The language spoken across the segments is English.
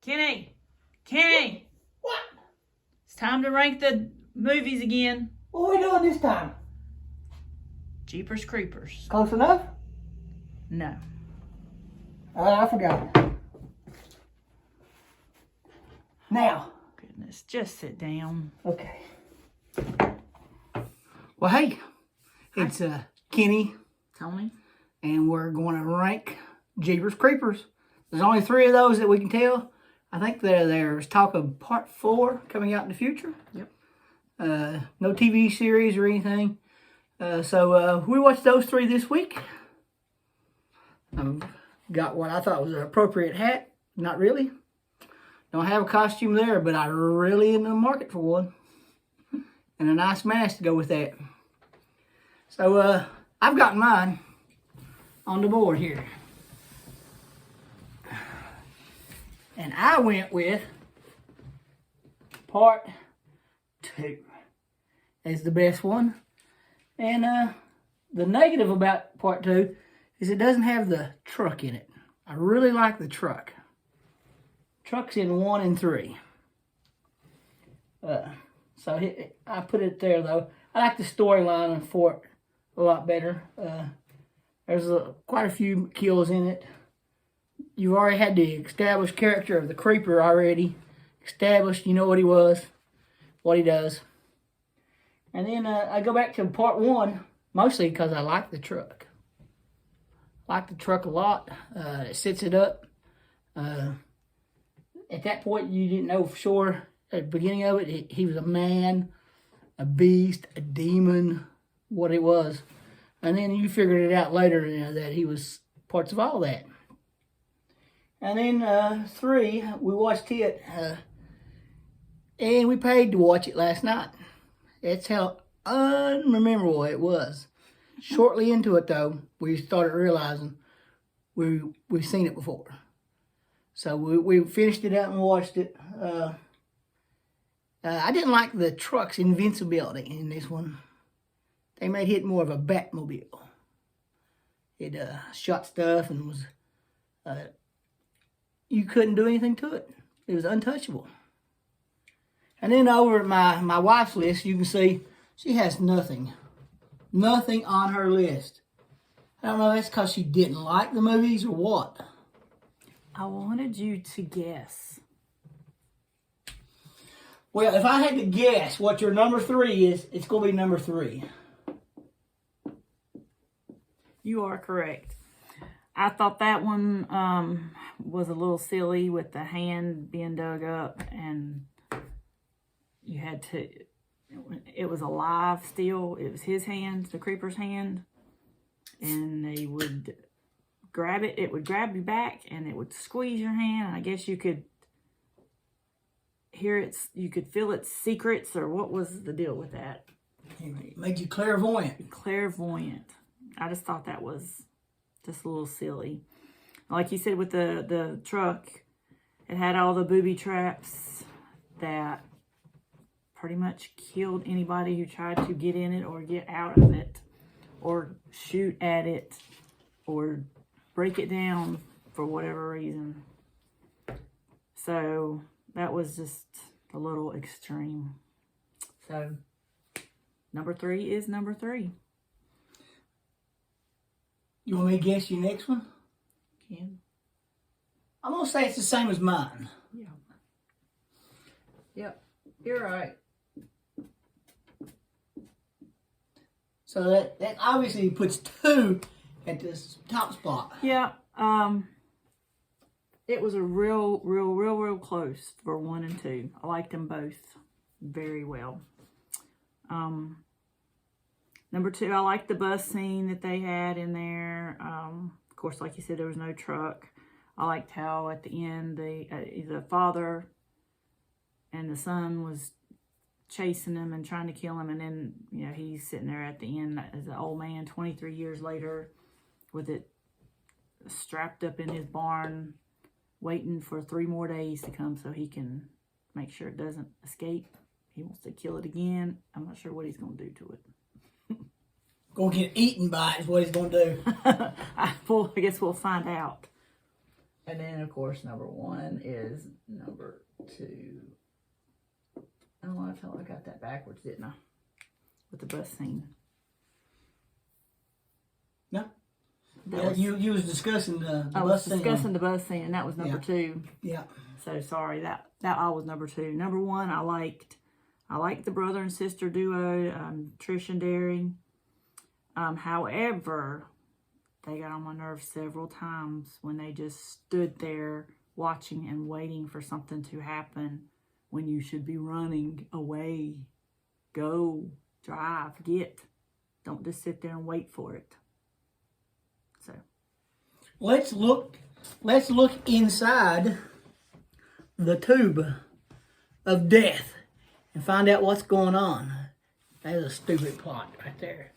Kenny! Kenny! What? It's time to rank the movies again. What are we doing this time? Jeepers Creepers. Close enough? No. I forgot. Now. Goodness, just sit down. Okay. Well, hey, it's Kenny, Tony? and we're going to rank Jeepers Creepers. There's only 3 of those that we can tell. I think there's talk of part 4 coming out in the future. Yep. No TV series or anything. So we watched those 3 this week. I've got what I thought was an appropriate hat. Not really. Don't have a costume there, but I really in the market for one. And a nice mask to go with that. So I've got mine on the board here. And I went with part 2 as the best one. And the negative about part 2 is it doesn't have the truck in it. I really like the truck. Truck's in 1 and 3. So I put it there though. I like the storyline for it a lot better. There's quite a few kills in it. You've already had the established character of the creeper already. Established, you know what he was, what he does. And then I go back to part 1, mostly because I like the truck. I like the truck a lot. It sets it up. At that point, you didn't know for sure. At the beginning of it, he was a man, a beast, a demon, what it was. And then you figured it out later, you know, that he was parts of all that. And then 3, we watched it, and we paid to watch it last night. That's how unmemorable it was. Shortly into it, though, we started realizing we've seen it before. So we finished it up and watched it. I didn't like the truck's invincibility in this one. They made it more of a Batmobile. It shot stuff and was... you couldn't do anything to it. It was untouchable. And then over at my wife's list, you can see she has nothing. Nothing on her list. I don't know if that's because she didn't like the movies or what. I wanted you to guess. Well, if I had to guess what your number 3 is, it's going to be number 3. You are correct. I thought that one was a little silly with the hand being dug up and you had to, it was alive still. It was his hand, the creeper's hand. And they would grab it. It would grab you back and it would squeeze your hand. And I guess you could hear it, you could feel its secrets, or what was the deal with that? It made you clairvoyant. Clairvoyant. I just thought that was just a little silly. Like you said with the truck, it had all the booby traps that pretty much killed anybody who tried to get in it or get out of it or shoot at it or break it down for whatever reason. So that was just a little extreme. So number 3 is number 3. You want me to guess your next one? Can. I'm going to say it's the same as mine. Yeah. Yep. You're right. So that obviously puts 2 at this top spot. Yeah. It was a real close for 1 and 2. I liked them both very well. Number 2, I liked the bus scene that they had in there. Of course, like you said, there was no truck. I liked how at the end the father and the son was chasing him and trying to kill him, and then you know he's sitting there at the end as an old man 23 years later with it strapped up in his barn waiting for 3 more days to come so he can make sure it doesn't escape. He wants to kill it again. I'm not sure what he's going to do to it. Gonna get eaten by it is what he's gonna do. I guess we'll find out. And then, of course, number 1 is number 2. Oh, I got that backwards, didn't I? With the bus scene. No. Yeah, you was discussing the I bus was discussing the bus scene, and that was number 2. Yeah. So sorry, that I was number 2. Number 1, I liked the brother and sister duo, Trish and Derry. However, they got on my nerves several times when they just stood there watching and waiting for something to happen when you should be running away. Go, drive, get. Don't just sit there and wait for it. So let's look inside the tube of death and find out what's going on. That is a stupid plot right there.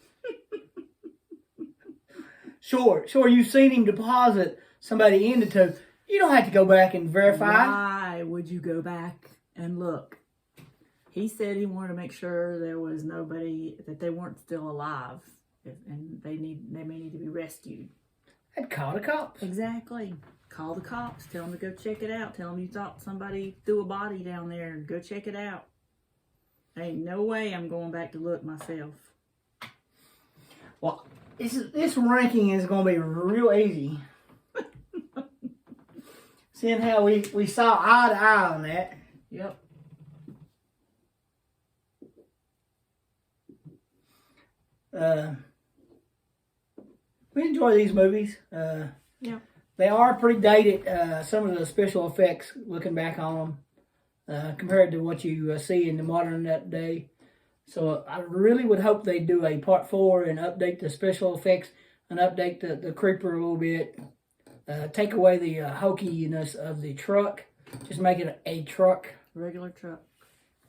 Sure, you've seen him deposit somebody in the tube. You don't have to go back and verify. Why would you go back and look? He said he wanted to make sure there was nobody, that they weren't still alive, and they may need to be rescued. I'd call the cops. Exactly. Call the cops. Tell them to go check it out. Tell them you thought somebody threw a body down there, and go check it out. Ain't no way I'm going back to look myself. Well, this ranking is going to be real easy. Seeing how we saw eye to eye on that. Yep. We enjoy these movies. Yep. They are pretty dated, some of the special effects, looking back on them, compared to what you see in the modern day. So I really would hope they do a part 4 and update the special effects and update the creeper a little bit. Take away the hokiness of the truck. Just make it a truck. Regular truck.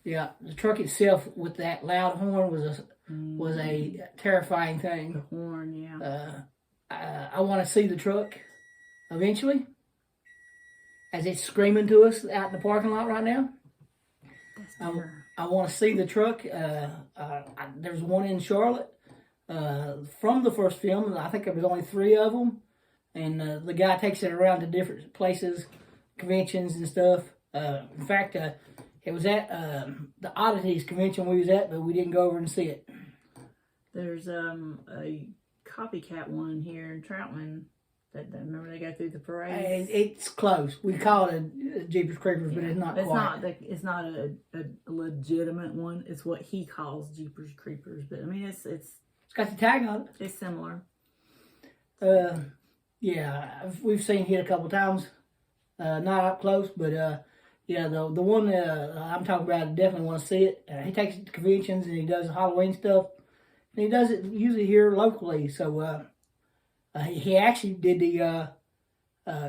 Yeah, the truck itself with that loud horn was a terrifying thing. The horn, yeah. I want to see the truck eventually, as it's screaming to us out in the parking lot right now. I want to see the truck. There's one in Charlotte from the first film. I think there was only 3 of them, and the guy takes it around to different places, conventions and stuff. In fact, it was at the Oddities convention we was at, but we didn't go over and see it. There's a copycat one here in Troutman. Remember they go through the parade? It's close. We call it a Jeepers Creepers, but it's not quite. It's not a legitimate one. It's what he calls Jeepers Creepers. But I mean, it's got the tag on it. It's similar. Yeah, we've seen it a couple times. Not up close, but yeah, the one I'm talking about, I definitely want to see it. He takes it to conventions and he does Halloween stuff. And he does it usually here locally. So he actually did the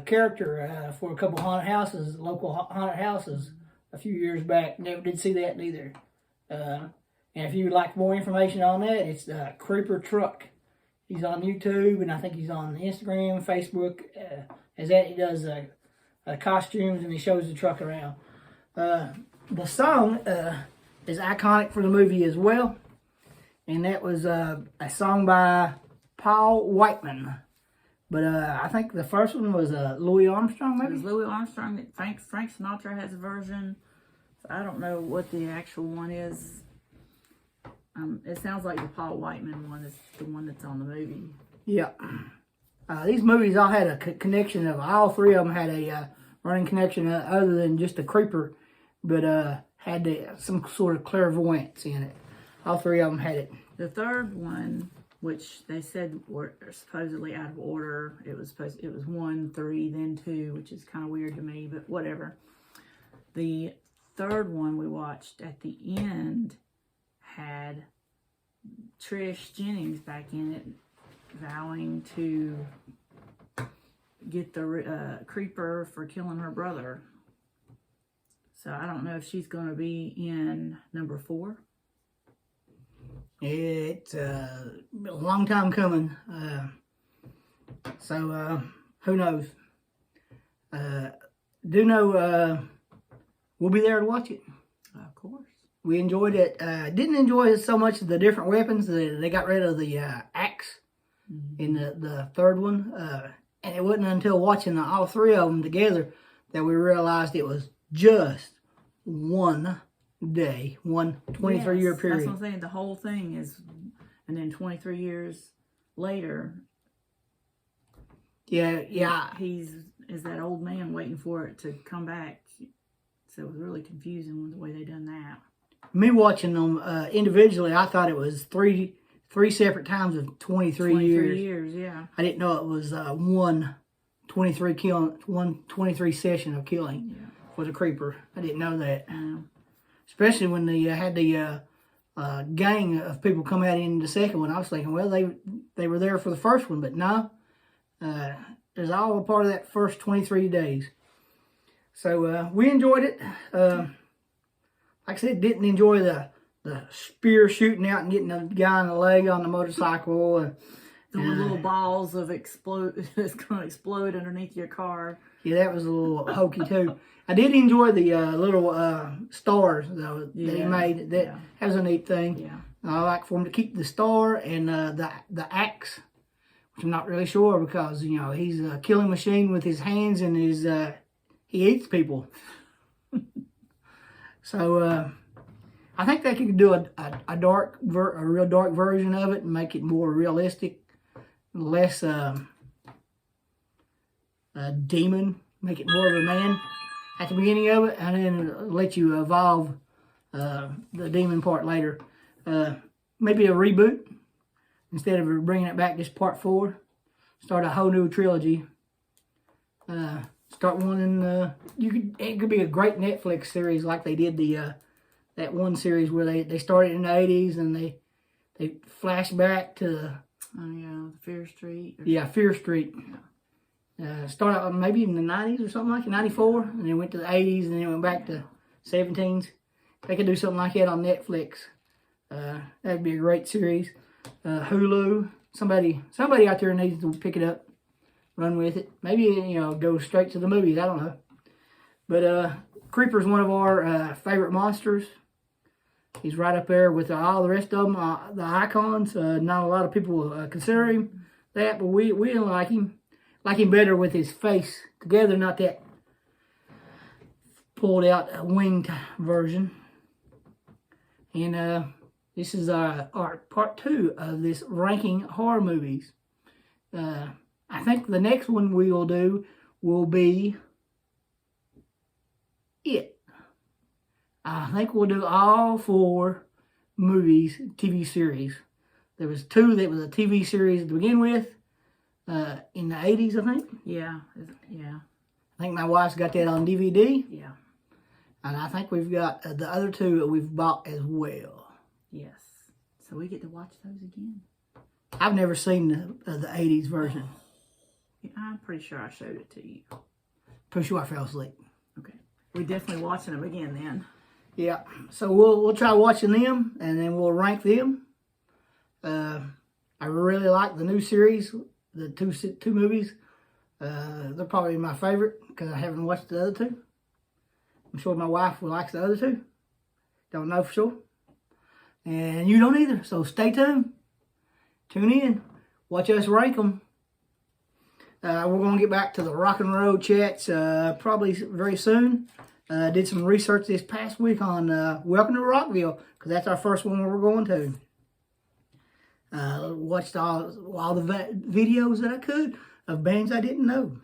character for a couple haunted houses, local haunted houses, a few years back. Never did see that neither. And if you would like more information on that, it's Creeper Truck. He's on YouTube, and I think he's on Instagram, Facebook. He does costumes, and he shows the truck around. The song is iconic for the movie as well, and that was a song by Paul Whiteman. But I think the first one was Louis Armstrong, maybe? It was Louis Armstrong. Frank Sinatra has a version. I don't know what the actual one is. It sounds like the Paul Whiteman one is the one that's on the movie. Yeah. These movies all had a connection of, all 3 of them had a running connection other than just a creeper, but had some sort of clairvoyance in it. All 3 of them had it. The third one, which they said were supposedly out of order, it was 1, 3, then 2, which is kind of weird to me, but whatever. The third one we watched at the end had Trish Jennings back in it, vowing to get the creeper for killing her brother. So I don't know if she's going to be in number 4. It's a long time coming. So who knows? Do know we'll be there to watch it. Of course. We enjoyed it. Didn't enjoy so much the different weapons. They got rid of the axe in the third one. And it wasn't until watching all three of them together that we realized it was just one day, one 23-year period. That's what I'm saying. The whole thing is, and then 23 years later, yeah. He's that old man waiting for it to come back. So it was really confusing with the way they done that. Me watching them individually, I thought it was three separate times of 23 years. 23 years, yeah. I didn't know it was one 23 session of killing for the creeper. I didn't know that. Especially when they had the gang of people come out in the second one. I was thinking, well, they were there for the first one, but no. It's all a part of that first 23 days. So we enjoyed it. Like I said, didn't enjoy the spear shooting out and getting the guy in the leg on the motorcycle. And the little balls of that's going to explode underneath your car. Yeah, that was a little hokey too. I did enjoy the little stars though that he made. That was a neat thing. Yeah. I like for him to keep the star and the axe, which I'm not really sure because he's a killing machine with his hands and he eats people. So I think they could do a real dark version of it and make it more realistic, less demon, make it more of a man at the beginning of it, and then let you evolve the demon part later. Maybe a reboot instead of bringing it back just part 4. Start a whole new trilogy. Start one in it could be a great Netflix series like they did that one series where they started in the 80s and they flash back to Fear Street. Fear Street. Started out maybe in the 90s or something like that, 94, and then went to the 80s and then went back to 17s. They could do something like that on Netflix. That'd be a great series. Hulu. Somebody out there needs to pick it up, run with it. Maybe go straight to the movies. I don't know. But Creeper's one of our favorite monsters. He's right up there with all the rest of them, the icons. Not a lot of people consider him that, but we like him. Like him better with his face together, not that pulled out winged version. And this is our part 2 of this ranking horror movies. I think the next one we will do will be It. I think we'll do all 4 movies, TV series. There was 2 that was a TV series to begin with. In the 80s, I think. Yeah. I think my wife's got that on DVD. Yeah. And I think we've got the other 2 that we've bought as well. Yes. So we get to watch those again. I've never seen the 80s version. Yeah, I'm pretty sure I showed it to you. Pretty sure I fell asleep. Okay. We're definitely watching them again then. Yeah. So we'll try watching them and then we'll rank them. I really like the new series. The two movies, they're probably my favorite because I haven't watched the other 2. I'm sure my wife will like the other 2. Don't know for sure. And you don't either, so stay tuned. Tune in. Watch us rank them. We're going to get back to the rock and roll chats probably very soon. Did some research this past week on Welcome to Rockville because that's our first one we're going to. Watched all the videos that I could of bands I didn't know.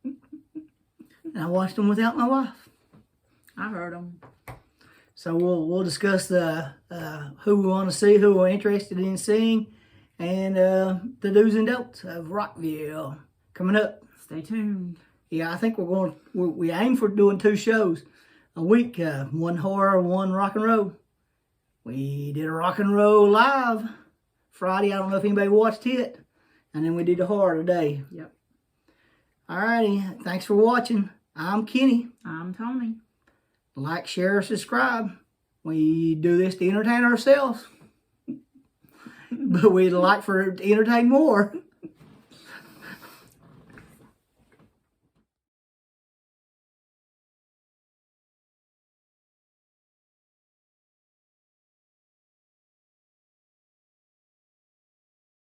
And I watched them without my wife. I heard them. So we'll discuss the who we want to see, who we're interested in seeing, and the do's and don'ts of Rockville coming up. Stay tuned. Yeah, I think we aim for doing 2 shows a week, one horror, one rock and roll. We did a rock and roll live Friday. I don't know if anybody watched it. And then we did the horror today. Yep. Alrighty. Thanks for watching. I'm Kenny. I'm Tony. Like, share, subscribe. We do this to entertain ourselves. But we'd like for it to entertain more.